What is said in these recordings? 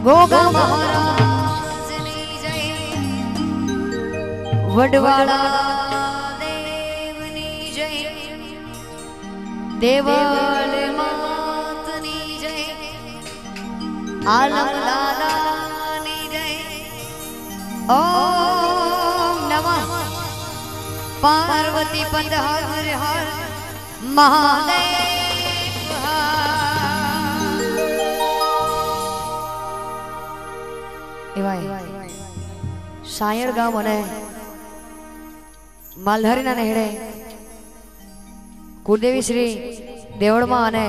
गोगा महाराजनी जय वडवाड़ा देवनी जय देवल मातनी जय आलम दादानी जय ओम नमः पार्वती पद हर हर महादेव शायर गाम અને માલધારીના નેહડે કુળદેવી શ્રી દેવળમાં અને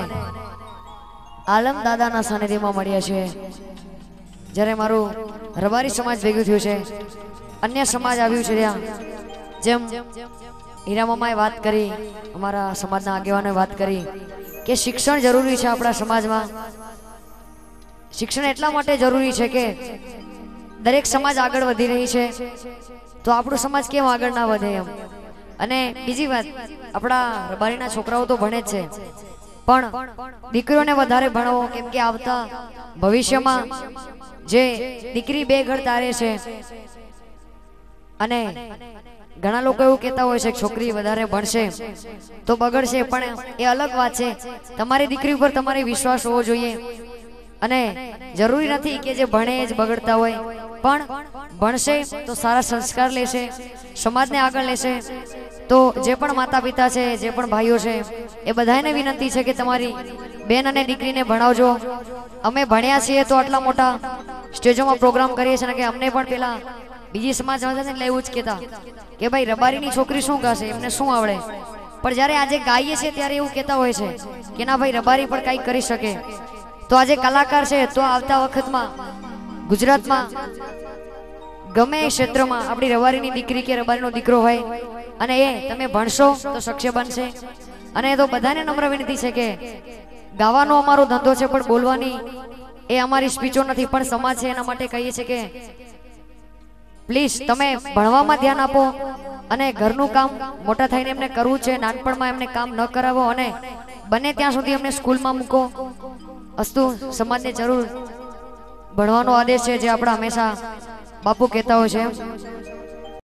આલમ દાદાના સાનિધ્યમાં મળ્યા છે। જ્યારે મારું રબારી સમાજ ભેગું થયું છે, અન્ય સમાજ આવ્યું છે, ત્યાં જેમ હીરા મામાએ વાત કરી, અમારા સમાજના આગેવાનોએ વાત કરી કે શિક્ષણ જરૂરી છે આપણા સમાજમાં। શિક્ષણ એટલા માટે જરૂરી છે કે દરેક સમાજ આગળ વધી રહી છે, તો આપણો સમાજ કેમ આગળ ના વધે એમ। અને બીજી વાત, આપણા રબારીના છોકરાઓ તો ભણે જ છે, પણ દીકરીઓને વધારે ભણાવો, કેમ કે આવતા ભવિષ્યમાં જે દીકરી બે ઘર તારે છે, અને ઘણા લોકો એવું કહેતા હોય છે કે છોકરી વધારે ભણશે તો બગડશે, પણ એ અલગ વાત છે। તમારી દીકરી ઉપર તમારે વિશ્વાસ હોવો જોઈએ, અને જરૂરી નથી કે જે ભણે જ બગડતા હોય, પણ ભણશે તો સારા સંસ્કાર લેશે, સમાજને આગળ લેશે। તો જે પણ માતા પિતા છે, જે પણ ભાઈઓ છે, એ બધાને વિનંતી છે કે તમારી બેન અને દીકરીને ભણાવજો। અમે ભણ્યા છીએ તો આટલા મોટા સ્ટેજોમાં પ્રોગ્રામ કરીએ છીએ કે અમને પણ પેલા બીજી સમાજમાં છે એટલે એવું જ કહેતા કે ભાઈ રબારીની છોકરી શું ગાશે, એમને શું આવડે, પણ જ્યારે આજે ગાઈએ છીએ ત્યારે એવું કહેતા હોય છે કે ના ભાઈ રબારી પણ કંઈક કરી શકે। તો આજે કલાકાર છે, તો આવતા વખતમાં ગુજરાતમાં ગમે એ ક્ષેત્રમાં આપણી રબારીની દીકરી કે રબારીનો દીકરો હોય અને એ તમે ભણશો તો શક્ય બનશે। અને તો બધાને નમ્ર વિનંતી છે કે ગાવાનો અમારો ધંધો છે, પણ બોલવાની એ અમારી સ્પીચો નથી, પણ સમાજ છે એના માટે કહીએ છીએ કે પ્લીઝ તમે ભણવામાં ધ્યાન આપો, અને ઘરનું કામ મોટા થઈને એમને કરવું છે, નાનપણમાં એમને કામ ન કરાવો, અને બને ત્યાં સુધી એમને સ્કૂલમાં મૂકો। અસ્તુ સમાજને જરૂર ભણવાનો આદેશ છે, જે આપણા હંમેશા બાપુ કહેતા હોય છે।